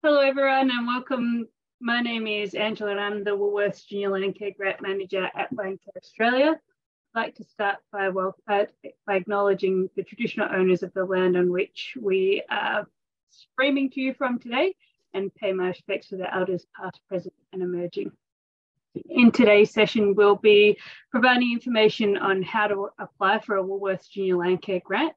Hello everyone and welcome. My name is Angela and I'm the Woolworths Junior Landcare Grant Manager at Landcare Australia. I'd like to start by acknowledging the traditional owners of the land on which we are streaming to you from today and pay my respects to the elders past, present and emerging. In today's session, we'll be providing information on how to apply for a Woolworths Junior Landcare Grant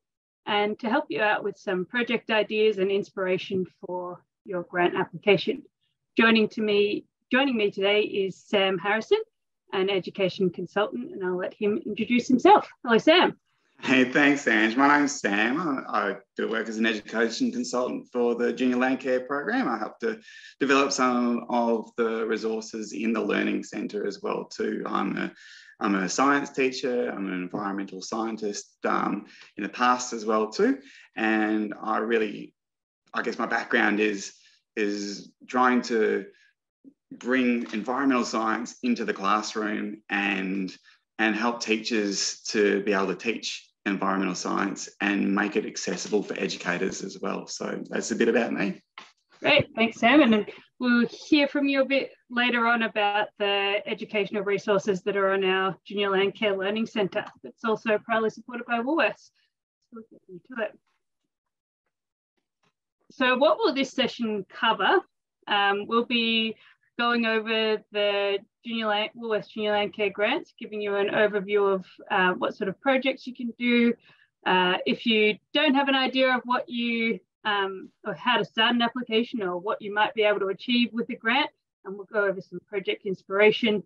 and to help you out with some project ideas and inspiration for your grant application. Joining me today is Sam Harrison, an education consultant, and I'll let him introduce himself. Hello, Sam. Hey, thanks, Ange. My name's Sam. I do work as an education consultant for the Junior Landcare program. I help to develop some of the resources in the Learning Centre as well too. I'm a science teacher. I'm an environmental scientist in the past as well too. And I guess my background is trying to bring environmental science into the classroom and help teachers to be able to teach environmental science and make it accessible for educators as well. So that's a bit about me. Great, thanks Sam. And we'll hear from you a bit later on about the educational resources that are on our Junior Landcare Learning Centre. That's also proudly supported by Woolworths. So we'll get into it. So what will this session cover? We'll be going over the Woolworths Junior Landcare grants, giving you an overview of what sort of projects you can do. If you don't have an idea of what you or how to start an application or what you might be able to achieve with the grant, and we'll go over some project inspiration.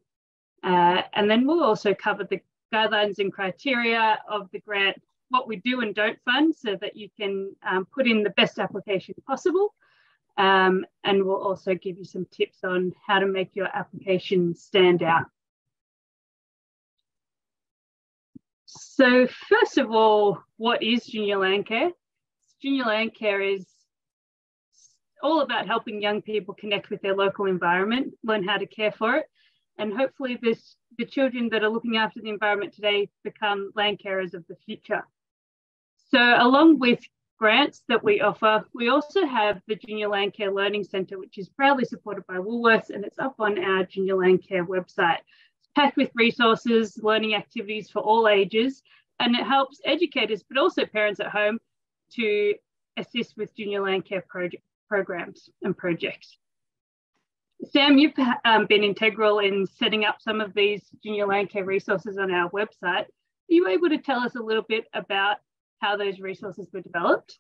And then we'll also cover the guidelines and criteria of the grant, what we do and don't fund, so that you can put in the best application possible. And we'll also give you some tips on how to make your application stand out. So first of all, what is Junior Landcare? Junior Landcare is all about helping young people connect with their local environment, learn how to care for it, and hopefully the children that are looking after the environment today become land carers of the future. So along with grants that we offer, we also have the Junior Landcare Learning Centre, which is proudly supported by Woolworths, and it's up on our Junior Landcare website. It's packed with resources, learning activities for all ages, and it helps educators, but also parents at home, to assist with Junior Landcare programs and projects. Sam, you've been integral in setting up some of these Junior Landcare resources on our website. Are you able to tell us a little bit about how those resources were developed?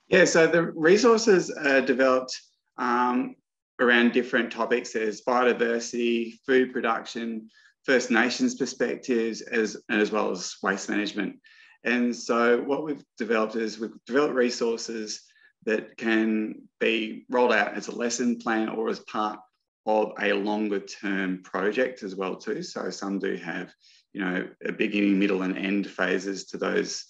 Yeah, so the resources are developed around different topics. There's biodiversity, food production, First Nations perspectives, as well as waste management. And so what we've developed is we've developed resources that can be rolled out as a lesson plan or as part of a longer term project as well too. So some do have, a beginning, middle and end phases to those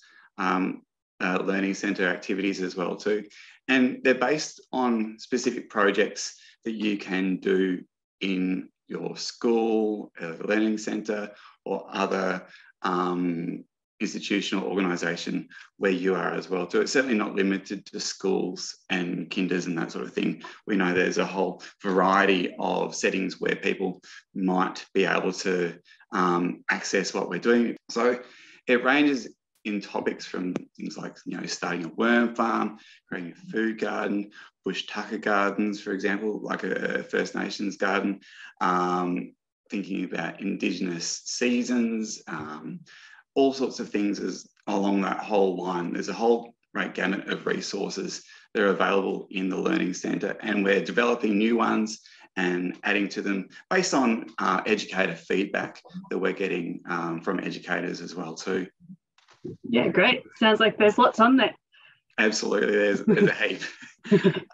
learning centre activities as well too. And they're based on specific projects that you can do in your school, learning centre or other institutional organisation where you are as well too. It's certainly not limited to schools and kinders and that sort of thing. We know there's a whole variety of settings where people might be able to access what we're doing. So it ranges in topics from things like, starting a worm farm, creating a food garden, bush tucker gardens, for example, like a First Nations garden, thinking about Indigenous seasons, all sorts of things along that whole line. There's a whole great gamut of resources that are available in the Learning Centre, and we're developing new ones and adding to them based on educator feedback that we're getting from educators as well too. Yeah, great. Sounds like there's lots on there. Absolutely, there's a heap.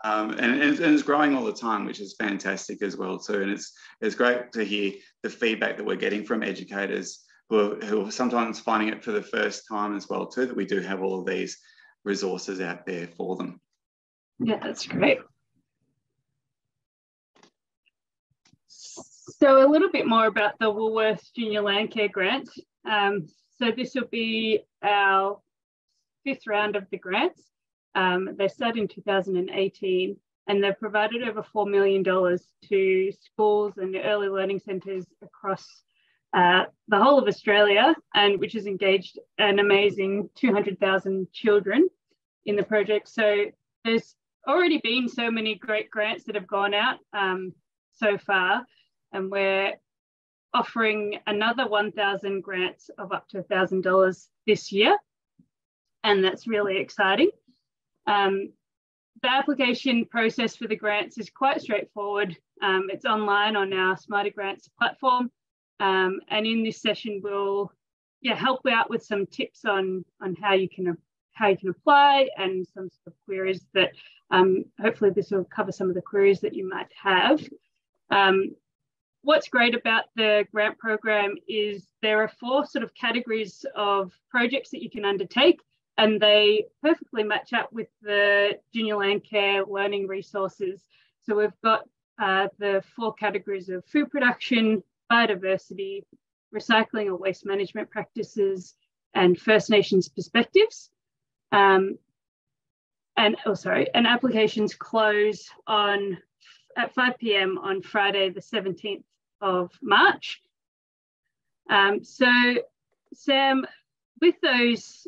And it's growing all the time, which is fantastic as well too. And it's great to hear the feedback that we're getting from educators who are sometimes finding it for the first time as well too, that we do have all of these resources out there for them. Yeah, that's great. So a little bit more about the Woolworths Junior Landcare Grant. So this will be our 5th round of the grants. They started in 2018 and they've provided over $4 million to schools and early learning centres across the whole of Australia, and which has engaged an amazing 200,000 children in the project. So there's already been so many great grants that have gone out so far, and we're offering another 1,000 grants of up to $1,000 this year, and that's really exciting. The application process for the grants is quite straightforward. It's online on our Smarter Grants platform, and in this session we'll help out with some tips on how you can apply, and some sort of queries that hopefully this will cover some of the queries that you might have. What's great about the grant program is there are 4 sort of categories of projects that you can undertake, and they perfectly match up with the Junior Landcare learning resources. So we've got the 4 categories of food production, biodiversity, recycling or waste management practices, and First Nations perspectives. And applications close at 5 p.m. on Friday, the 17th of March. So Sam, with those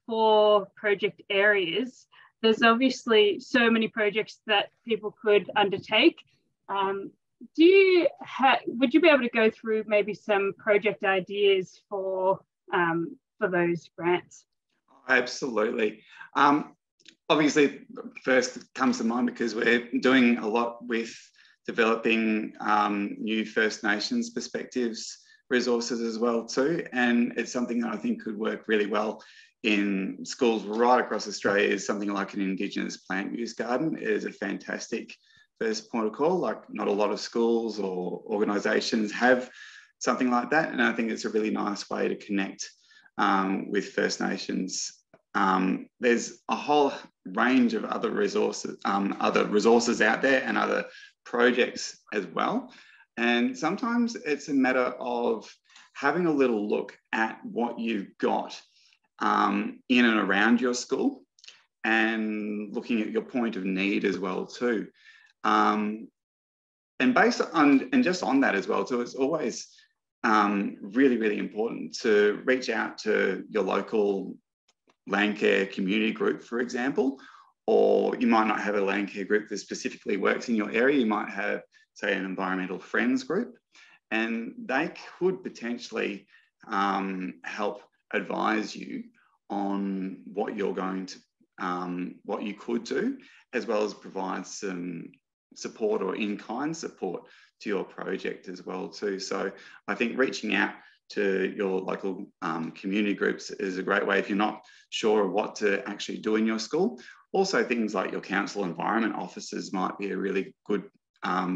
4 project areas, there's obviously so many projects that people could undertake. Would you be able to go through maybe some project ideas for those grants? Absolutely. Obviously, first comes to mind because we're doing a lot with developing new First Nations perspectives resources as well too, and it's something that I think could work really well in schools right across Australia. Is something like an Indigenous plant use garden. It is a fantastic first point of call. Like, not a lot of schools or organisations have something like that, and I think it's a really nice way to connect with First Nations. There's a whole range of other resources out there, and other projects as well. And sometimes it's a matter of having a little look at what you've got in and around your school, and looking at your point of need as well too. And just on that as well too, it's always really, really important to reach out to your local Landcare community group, for example, or you might not have a Landcare group that specifically works in your area. You might have, say, an environmental friends group, and they could potentially help advise you on what you're going to, what you could do, as well as provide some support or in-kind support to your project as well too. So I think reaching out to your local community groups is a great way if you're not sure of what to actually do in your school. Also, things like your council environment officers might be a really good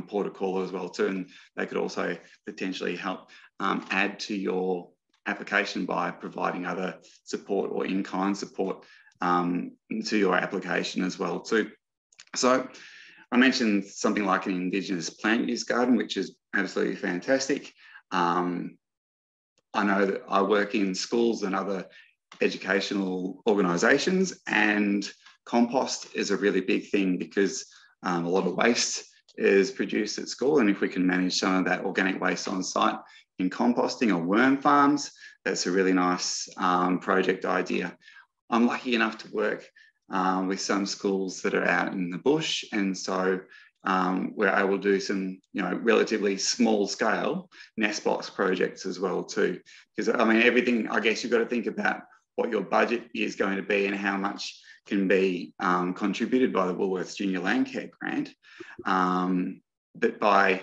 port of call as well too, and they could also potentially help add to your application by providing other support or in-kind support to your application as well too. So I mentioned something like an Indigenous plant use garden, which is absolutely fantastic. I know that I work in schools and other educational organisations, and compost is a really big thing because a lot of waste is produced at school, and if we can manage some of that organic waste on site in composting or worm farms, that's a really nice project idea. I'm lucky enough to work with some schools that are out in the bush, and so we're able to do some, relatively small scale nest box projects as well too. Because I mean, everything, I guess you've got to think about what your budget is going to be and how much can be contributed by the Woolworths Junior Landcare Grant. But by,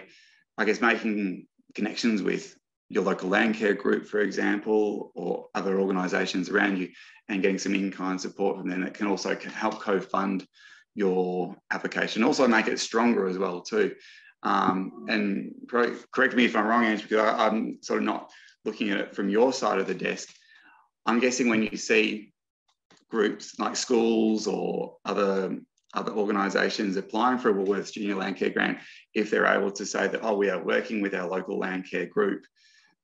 I guess, making connections with your local Landcare group, for example, or other organisations around you, and getting some in-kind support from them, that can also help co-fund your application, also make it stronger as well too. And correct me if I'm wrong, Ange, because I'm sort of not looking at it from your side of the desk. I'm guessing when you see groups like schools or other organisations applying for a Woolworths Junior Landcare Grant, if they're able to say that, oh, we are working with our local Landcare group,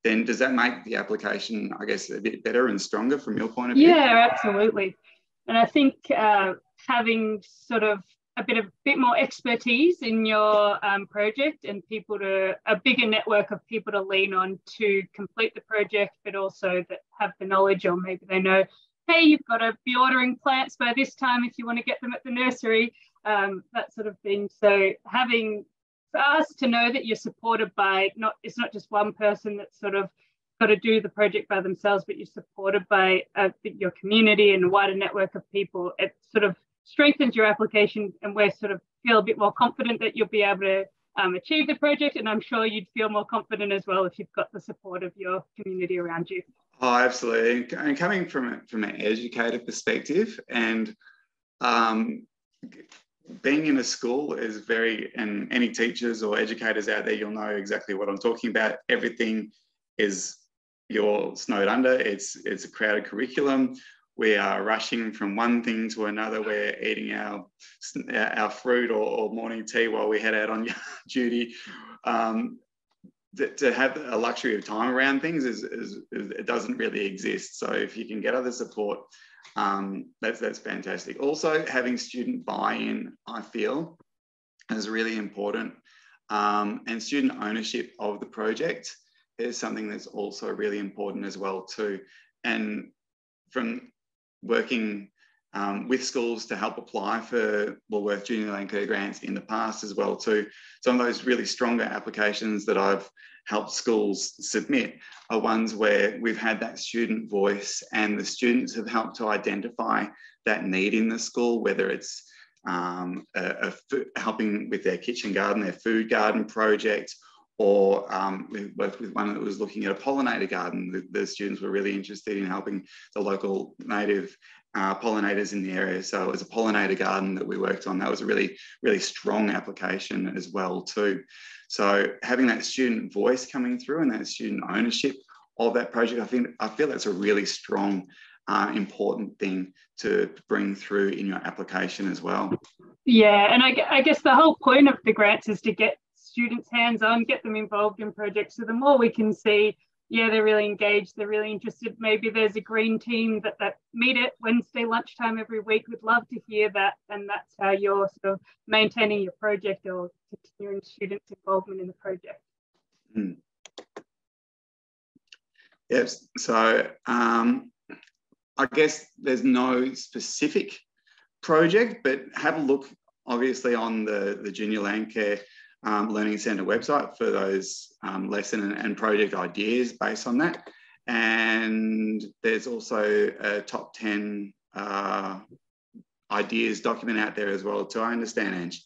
then does that make the application, I guess, a bit better and stronger from your point of view? Yeah, absolutely. And I think having sort of a bit more expertise in your project, and a bigger network of people to lean on to complete the project, but also that have the knowledge, or maybe they know, hey, you've got to be ordering plants by this time if you want to get them at the nursery, that sort of thing. So for us to know that you're supported by, it's not just one person that's sort of got to do the project by themselves, but you're supported by your community and a wider network of people. It sort of strengthens your application, and we sort of feel a bit more confident that you'll be able to achieve the project. And I'm sure you'd feel more confident as well if you've got the support of your community around you. Oh, absolutely. And coming from an educator perspective, and being in a school is and any teachers or educators out there, you'll know exactly what I'm talking about. Everything is, you're snowed under. It's a crowded curriculum. We are rushing from one thing to another. We're eating our fruit or morning tea while we head out on duty. To have a luxury of time around things it doesn't really exist. So if you can get other support, that's fantastic. Also, having student buy-in, I feel, is really important, and student ownership of the project is something that's also really important as well too. And from working with schools to help apply for Woolworths Junior Landcare Grants in the past as well too, some of those really stronger applications that I've helped schools submit are ones where we've had that student voice, and the students have helped to identify that need in the school, whether it's helping with their kitchen garden, their food garden project, or we worked with one that was looking at a pollinator garden. The students were really interested in helping the local native pollinators in the area. So it was a pollinator garden that we worked on. That was a really, really strong application as well too. So having that student voice coming through and that student ownership of that project, I feel that's a really strong, important thing to bring through in your application as well. Yeah, and I guess the whole point of the grants is to get students hands-on, get them involved in projects. So the more we can see, yeah, they're really engaged, they're really interested. Maybe there's a green team that meet at Wednesday lunchtime every week. We'd love to hear that, and that's how you're sort of maintaining your project or continuing students' involvement in the project. Yes, so I guess there's no specific project, but have a look obviously on the Junior Landcare Learning Centre website for those lesson and project ideas based on that. And there's also a top 10 ideas document out there as well too, I understand, Ange.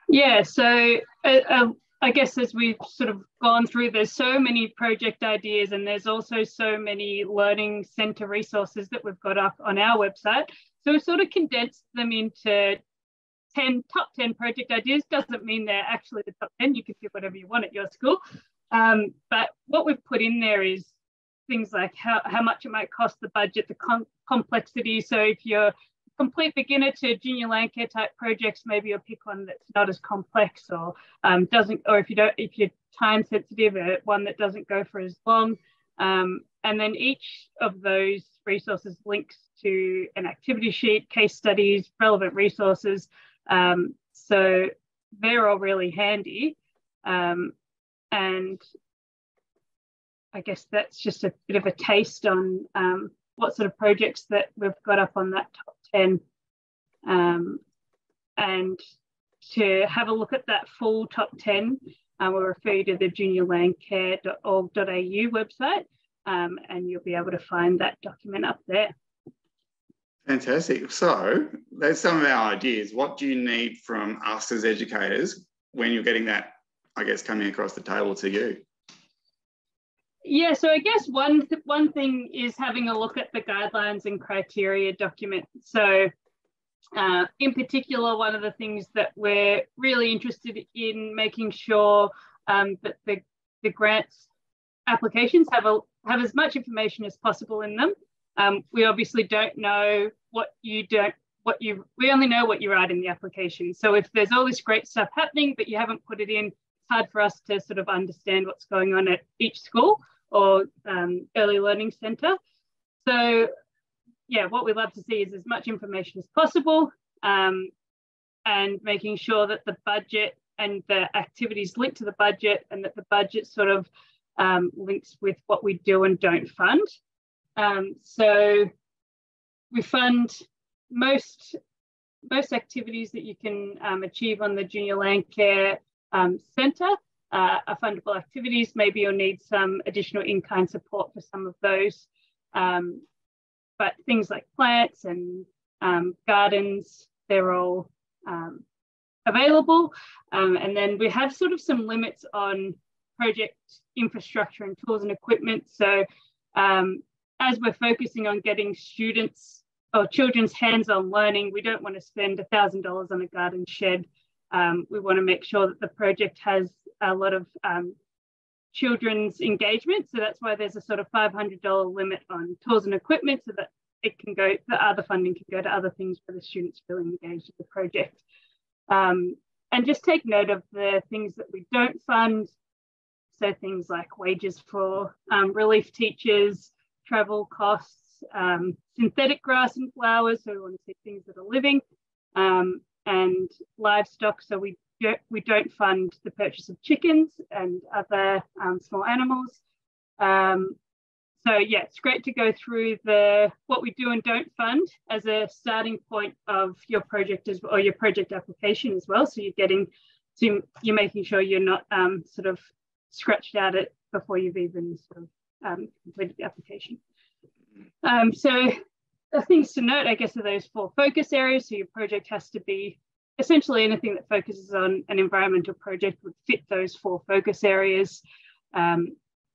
Yeah, so I guess as we've sort of gone through, there's so many project ideas, and there's also so many learning centre resources that we've got up on our website. So we've sort of condensed them into top 10 project ideas. Doesn't mean they're actually the top 10. You can do whatever you want at your school. But what we've put in there is things like how much it might cost, the budget, the complexity. So if you're complete beginner to junior landcare type projects, maybe you'll pick one that's not as complex, or if you're time sensitive, one that doesn't go for as long. And then each of those resources links to an activity sheet, case studies, relevant resources. So they're all really handy. And I guess that's just a bit of a taste on what sort of projects that we've got up on that top 10. And to have a look at that full top 10, we'll refer you to the juniorlandcare.org.au website, and you'll be able to find that document up there. Fantastic. So there's some of our ideas. What do you need from us as educators when you're getting that, I guess, coming across the table to you? Yeah, so I guess one thing is having a look at the guidelines and criteria document. So in particular, one of the things that we're really interested in making sure that the grants applications have as much information as possible in them. We obviously don't know we only know what you write in the application. So if there's all this great stuff happening, but you haven't put it in, it's hard for us to sort of understand what's going on at each school or early learning centre. So yeah, what we love to see is as much information as possible. and making sure that the budget and the activities linked to the budget, and that the budget sort of links with what we do and don't fund. So we fund most activities that you can achieve on the Junior Landcare Centre are fundable activities. Maybe you'll need some additional in-kind support for some of those. But things like plants and gardens, they're all available. And then we have sort of some limits on project infrastructure and tools and equipment. So as we're focusing on getting students or children's hands-on learning, we don't want to spend $1,000 on a garden shed. We want to make sure that the project has a lot of children's engagement. So that's why there's a sort of $500 limit on tools and equipment, so that it can go, the other funding can go to other things where the students feel engaged with the project. And just take note of the things that we don't fund. So things like wages for relief teachers, travel costs, synthetic grass and flowers. So we want to see things that are living, and livestock. So we don't fund the purchase of chickens and other small animals. So yeah, it's great to go through what we do and don't fund as a starting point of your project or your project application as well. So you're making sure you're not sort of scratched out it before you've even sort of completed the application. So the things to note, I guess, are those 4 focus areas. So your project has to be essentially anything that focuses on an environmental project would fit those 4 focus areas.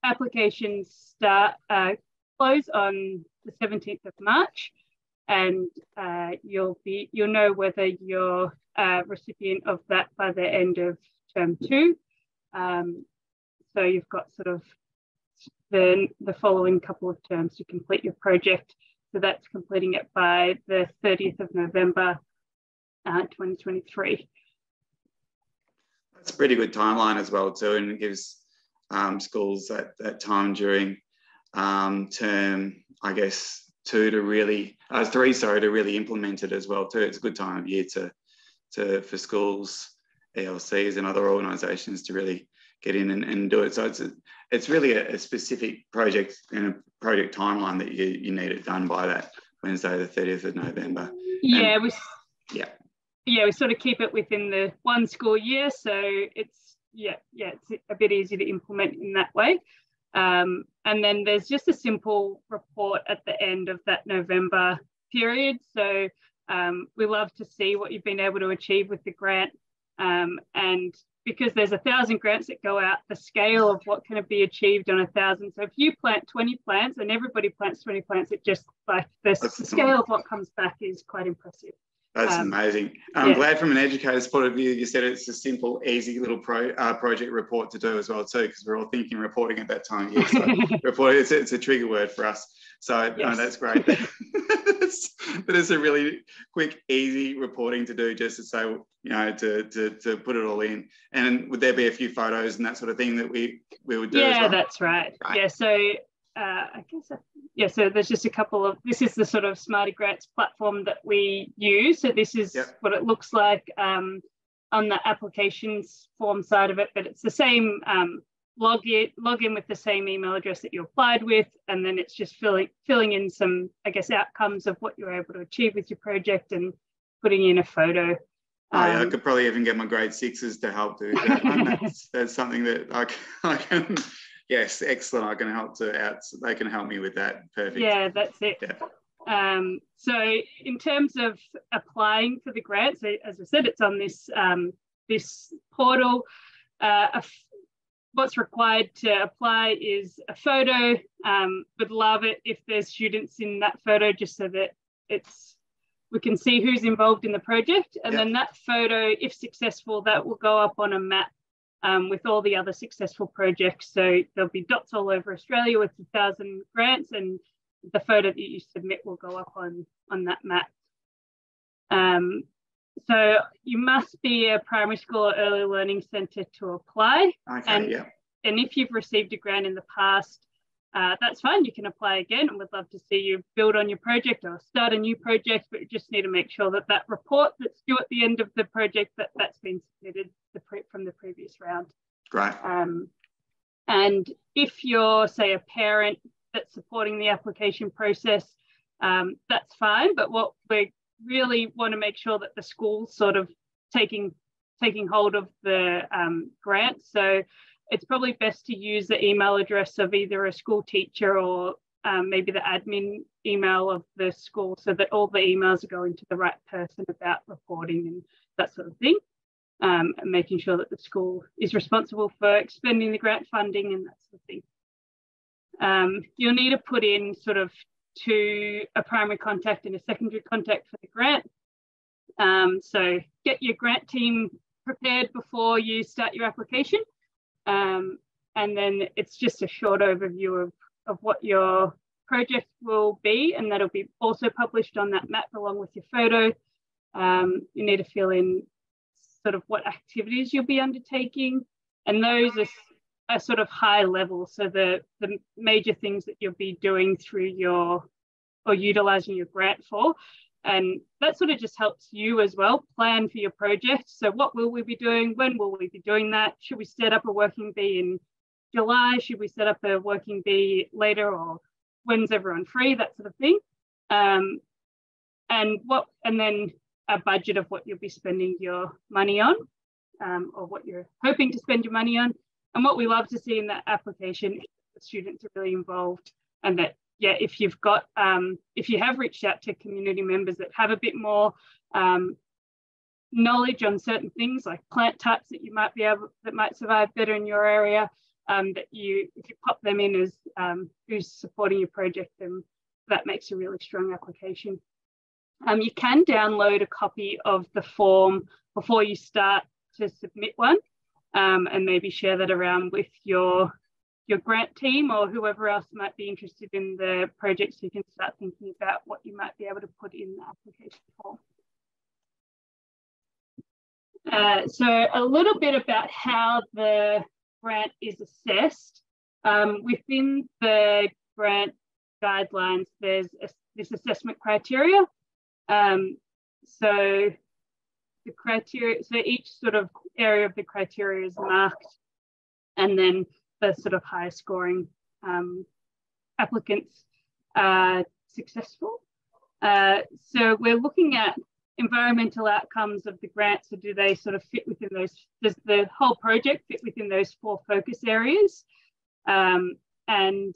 Applications close on the 17th of March, and you'll know whether you're a recipient of that by the end of term 2. So you've got sort of the following couple of terms to complete your project. So that's completing it by the 30th of November 2023. That's a pretty good timeline as well too, and it gives schools that time during term, I guess, 2 to really, 3, sorry, to really implement it as well too. It's a good time of year for schools, ELCs and other organisations to really get in and do it. So it's really a specific project and a project timeline that you need it done by that Wednesday, the 30th of November. Yeah, And, we sort of keep it within the 1 school year, so it's a bit easy to implement in that way. And then there's just a simple report at the end of that November period. So we love to see what you've been able to achieve with the grant, and because there's 1,000 grants that go out, the scale of what can be achieved on 1,000. So if you plant 20 plants and everybody plants 20 plants, it just like the scale of what comes back is quite impressive. That's amazing. I'm glad from an educator's point of view, you said it's a simple, easy little project report to do as well too, because we're all thinking reporting at that time of year. So reporting, it's a trigger word for us. So yes. That's great. But it's a really quick, easy reporting to do, just to say, to put it all in. And would there be a few photos and that sort of thing that we would do as well? That's right. Yeah, so I guess, so there's just a couple of, this is the sort of Smarty Grants platform that we use. So this is what it looks like on the applications form side of it, but it's the same log in with the same email address that you applied with, and then it's just filling in some, I guess, outcomes of what you're able to achieve with your project and putting in a photo. I could probably even get my grade 6s to help do that one. That's something that I can. Yes, excellent. I can help they can help me with that. Perfect. Yeah, that's it. Yeah. So in terms of applying for the grant, so as I said, it's on this portal. What's required to apply is a photo. Would love it if there's students in that photo, just so that we can see who's involved in the project. And then that photo, if successful, that will go up on a map with all the other successful projects. So there'll be dots all over Australia with 1,000 grants, and the photo that you submit will go up on that map. So you must be a primary school or early learning centre to apply. Okay, and if you've received a grant in the past, that's fine. You can apply again, and we'd love to see you build on your project or start a new project, but you just need to make sure that that report that's due at the end of the project, that's been submitted from the previous round. Great. And if you're, say, a parent that's supporting the application process, that's fine. But what we really want to make sure that the school's sort of taking hold of the grant. So it's probably best to use the email address of either a school teacher or maybe the admin email of the school, so that all the emails are going to the right person about reporting and that sort of thing, and making sure that the school is responsible for expending the grant funding and that sort of thing. You'll need to put in sort of a primary contact and a secondary contact for the grant. So get your grant team prepared before you start your application. And then it's just a short overview of what your project will be, and that'll be also published on that map along with your photo. You need to fill in sort of what activities you'll be undertaking, and those are sort of high level. So the major things that you'll be doing through or utilising your grant for. And that sort of just helps you as well plan for your project. So what will we be doing? When will we be doing that? Should we set up a working bee in July? Should we set up a working bee later, or when's everyone free? That sort of thing. And then a budget of what you'll be spending your money on, or what you're hoping to spend your money on. And what we love to see in that application is that the students are really involved, and that, yeah, if you have reached out to community members that have a bit more knowledge on certain things like plant types that might survive better in your area, if you pop them in as who's supporting your project, then that makes a really strong application. You can download a copy of the form before you start to submit one, and maybe share that around with your grant team or whoever else might be interested in the project, so you can start thinking about what you might be able to put in the application form. So a little bit about how the grant is assessed. Within the grant guidelines, there's this assessment criteria. So the criteria, so each sort of area of the criteria is marked, and then the sort of high scoring applicants are successful. So we're looking at environmental outcomes of the grant. So do they sort of fit within those, does the whole project fit within those 4 focus areas? And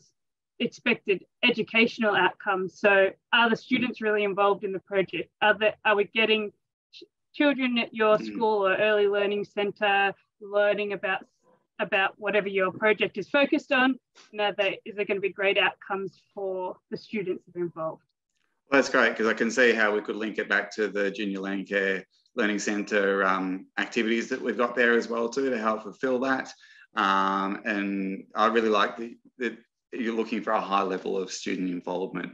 expected educational outcomes. So are the students really involved in the project? Are we getting children at your school or early learning centre learning about whatever your project is focused on? Is there going to be great outcomes for the students that are involved? Well, that's great, because I can see how we could link it back to the Junior Landcare Learning Centre activities that we've got there as well too, to help fulfil that. And I really like that you're looking for a high level of student involvement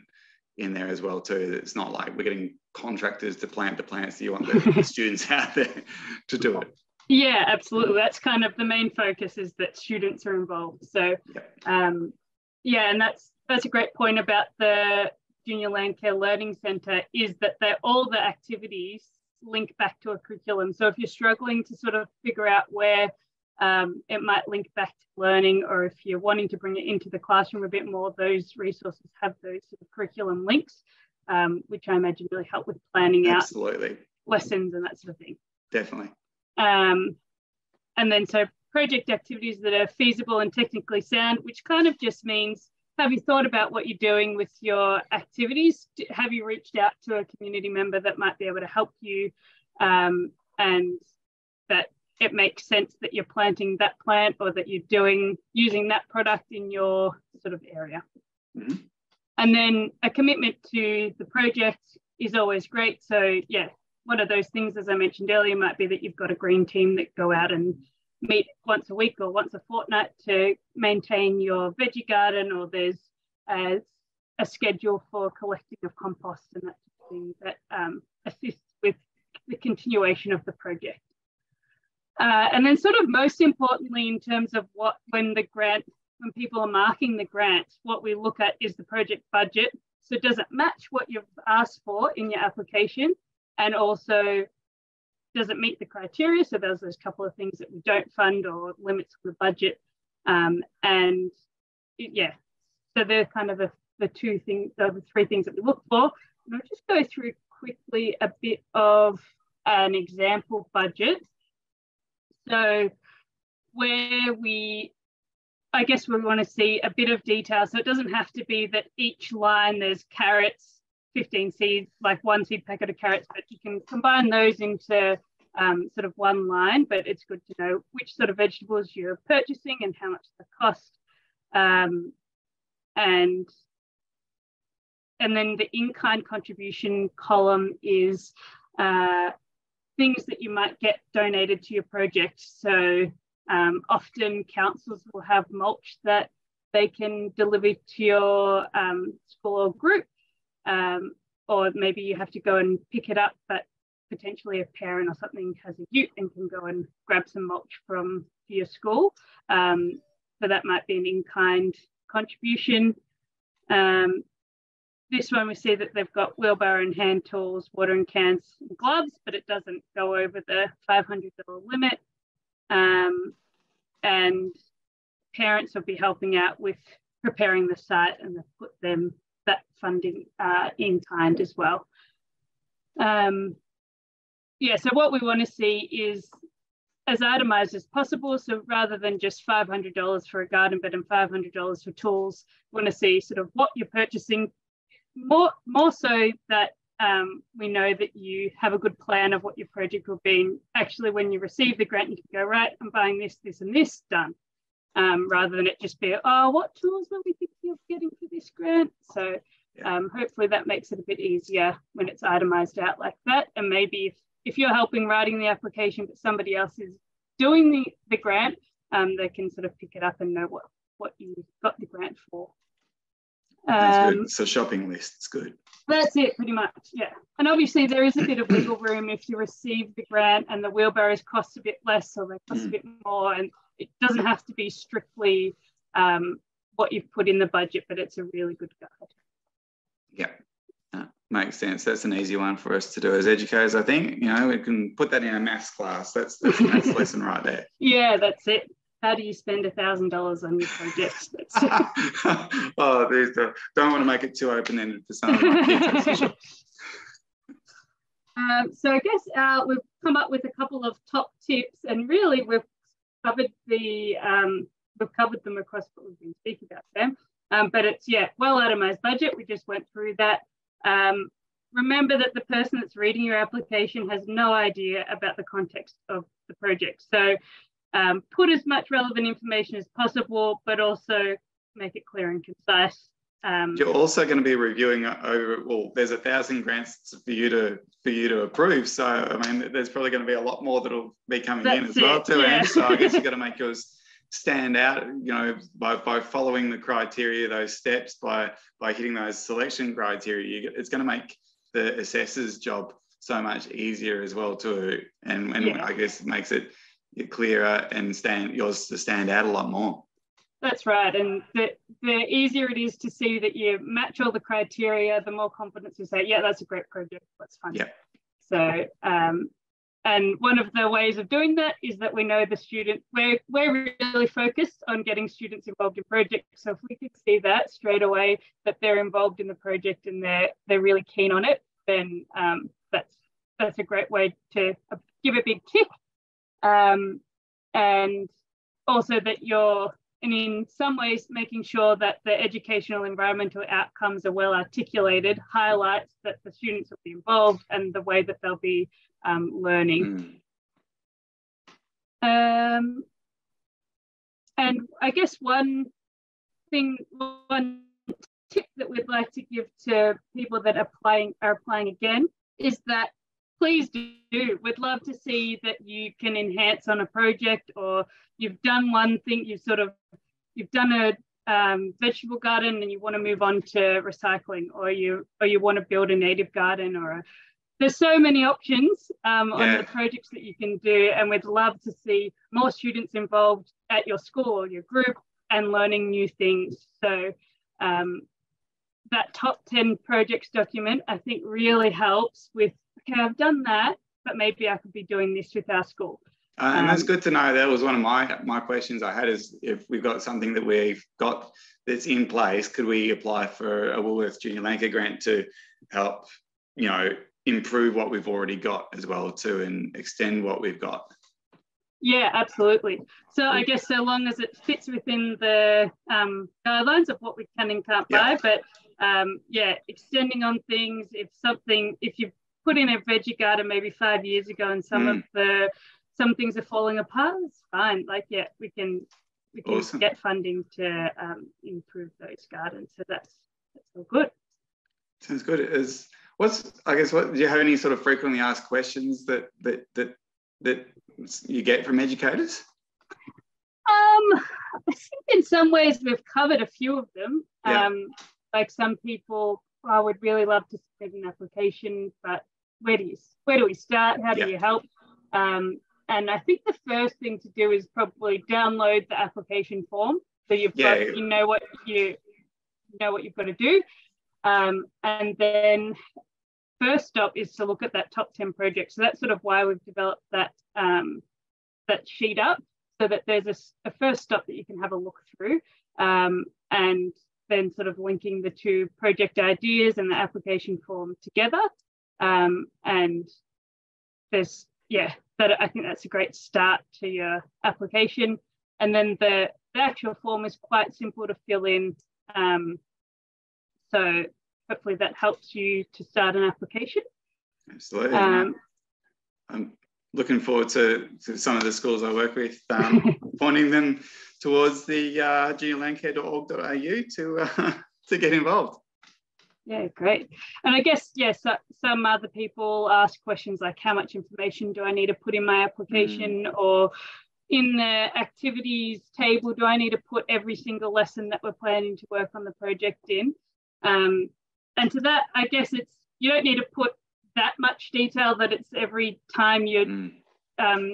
in there as well too. It's not like we're getting contractors to plant the plants. You want the students out there to do it. Yeah, absolutely. That's kind of the main focus, is that students are involved. So, yeah, and that's a great point about the Junior Landcare Learning Centre, is that all the activities link back to a curriculum. So if you're struggling to sort of figure out where it might link back to learning, or if you're wanting to bring it into the classroom a bit more, those resources have those sort of curriculum links, which I imagine really help with planning out lessons and that sort of thing. Definitely. And then so project activities that are feasible and technically sound, which kind of just means, have you thought about what you're doing with your activities? Have you reached out to a community member that might be able to help you, and that it makes sense that you're planting that plant, or that you're using that product in your sort of area? Mm-hmm. And then a commitment to the project is always great. So yeah, one of those things, as I mentioned earlier, might be that you've got a green team that go out and meet once a week or once a fortnight to maintain your veggie garden, or there's a schedule for collecting of compost and that sort of thing that assists with the continuation of the project. And then sort of most importantly, in terms of when the grant when people are marking the grants, what we look at is the project budget. So does it match what you've asked for in your application? And also, does it meet the criteria? So there's a couple of things that we don't fund or limits the budget. So they're kind of the three things that we look for. And I'll just go through quickly a bit of an example budget. So where we want to see a bit of detail. So it doesn't have to be that each line there's carrots, 15 seeds, like one seed packet of carrots, but you can combine those into sort of one line, but it's good to know which sort of vegetables you're purchasing and how much they cost. And then the in-kind contribution column is things that you might get donated to your project. So often councils will have mulch that they can deliver to your school or group, or maybe you have to go and pick it up, but potentially a parent or something has a ute and can go and grab some mulch from your school. So that might be an in-kind contribution. This one we see that they've got wheelbarrow and hand tools, watering cans and gloves, but it doesn't go over the $500 limit. And parents will be helping out with preparing the site, and they've put them that funding in kind as well. So what we want to see is as itemised as possible. So rather than just $500 for a garden bed and $500 for tools, we want to see sort of what you're purchasing, more so that we know that you have a good plan of what your project will be. Actually, when you receive the grant, you can go, right, I'm buying this, this, and this done, rather than it just be, oh, what tools were we thinking of getting for this grant? So hopefully that makes it a bit easier when it's itemised out like that. And maybe if you're helping writing the application, but somebody else is doing the grant, they can sort of pick it up and know what you got the grant for. That's good. So shopping list's good. That's it, pretty much, yeah. And obviously there is a bit of wiggle room if you receive the grant and the wheelbarrows cost a bit less or they cost a bit more, and it doesn't have to be strictly what you've put in the budget, but it's a really good guide. Yeah, makes sense. That's an easy one for us to do as educators, I think. You know, we can put that in a maths class. That's a maths lesson right there. Yeah, that's it. How do you spend $1,000 on your project? Oh, don't want to make it too open-ended for some of my kids, that's for sure. So I guess we've come up with a couple of top tips, and really we've covered them across what we've been speaking about them. But it's well itemised budget. We just went through that. Remember that the person that's reading your application has no idea about the context of the project. So put as much relevant information as possible, but also make it clear and concise. You're also going to be reviewing there's 1,000 grants for you to approve. So, I mean, there's probably going to be a lot more that'll be coming in as well too, Ange. So I guess you've got to make yours stand out, you know, by following the criteria, those steps, by hitting those selection criteria. It's going to make the assessor's job so much easier as well too. And I guess it makes it clearer and yours to stand out a lot more. That's right, and the easier it is to see that you match all the criteria, the more confidence you say, yeah, that's a great project, that's fun. Yeah. So, and one of the ways of doing that is that we know the student, we're really focused on getting students involved in projects. So if we could see that straight away, that they're involved in the project and they're really keen on it, then that's a great way to give a big tick. And also that and in some ways making sure that the educational environmental outcomes are well articulated highlights that the students will be involved and the way that they'll be learning. And I guess one tip that we'd like to give to people that are applying again is that please do. We'd love to see that you can enhance on a project, or you've done one thing, you've done a vegetable garden and you want to move on to recycling, or you want to build a native garden, there's so many options on the projects that you can do, and we'd love to see more students involved at your school or your group, and learning new things. So that top 10 projects document, I think, really helps with, okay, I've done that, but maybe I could be doing this with our school. And that's good to know. That was one of my questions I had, is if we've got something that we've got that's in place, could we apply for a Woolworths Junior Landcare Grant to help, improve what we've already got as well too, and extend what we've got? Yeah, absolutely. So I guess so long as it fits within the guidelines of what we can and can't buy, but extending on things, if you've put in a veggie garden maybe 5 years ago and some things are falling apart, it's fine. We can awesome. Get funding to improve those gardens. So that's all good. Sounds good. Do you have any sort of frequently asked questions that you get from educators? I think in some ways we've covered a few of them. Like some people, I would really love to submit an application, but where do we start? How do you help? And I think the first thing to do is probably download the application form, so you know what you've got to do. And then first stop is to look at that top 10 project. So that's sort of why we've developed that sheet up, so that there's a first stop that you can have a look through, and then sort of linking the two project ideas and the application form together. And there's, I think that's a great start to your application. And then the actual form is quite simple to fill in. So hopefully that helps you to start an application. Absolutely. I'm looking forward to some of the schools I work with, pointing them towards the juniorlandcare.org.au to get involved. Yeah, great. And I guess, so some other people ask questions like, how much information do I need to put in my application? Or in the activities table, do I need to put every single lesson that we're planning to work on the project in? And to that, I guess you don't need to put that much detail that it's every time you're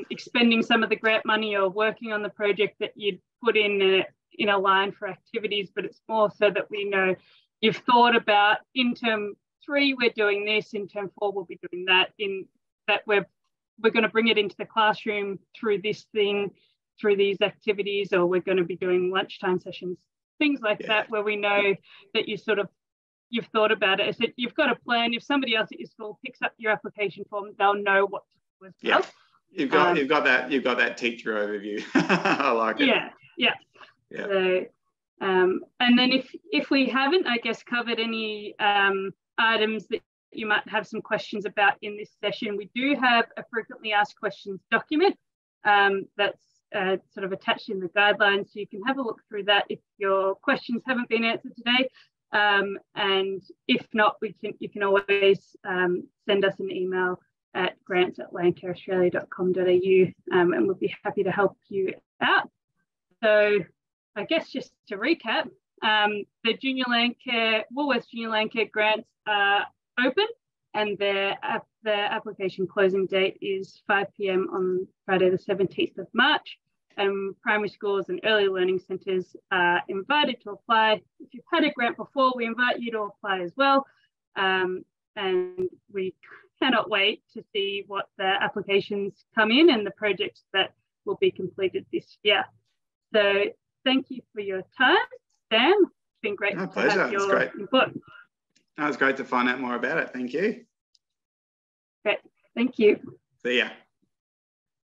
expending some of the grant money or working on the project that you'd put in a line for activities, but it's more so that we know you've thought about, in term 3 we're doing this, in term 4 we'll be doing that, in that we're going to bring it into the classroom through this thing, through these activities, or we're going to be doing lunchtime sessions, things like that, where we know that you've thought about it. So you've got a plan. If somebody else at your school picks up your application form, they'll know what to do as well. You've got that teacher overview. I like it. Yeah. So, and then if we haven't, I guess, covered any items that you might have some questions about in this session, we do have a frequently asked questions document that's sort of attached in the guidelines, so you can have a look through that if your questions haven't been answered today. And if not, you can always send us an email at grants@landcareaustralia.com.au, and we'll be happy to help you out. So I guess just to recap, the Woolworths Junior Landcare grants are open, and the application closing date is 5 p.m. on Friday the 17th of March. And primary schools and early learning centres are invited to apply. If you've had a grant before, we invite you to apply as well. And we cannot wait to see what the applications come in and the projects that will be completed this year. So thank you for your time, Sam. It's been great to have your input. It was great to find out more about it. Thank you. Great. Thank you. See ya.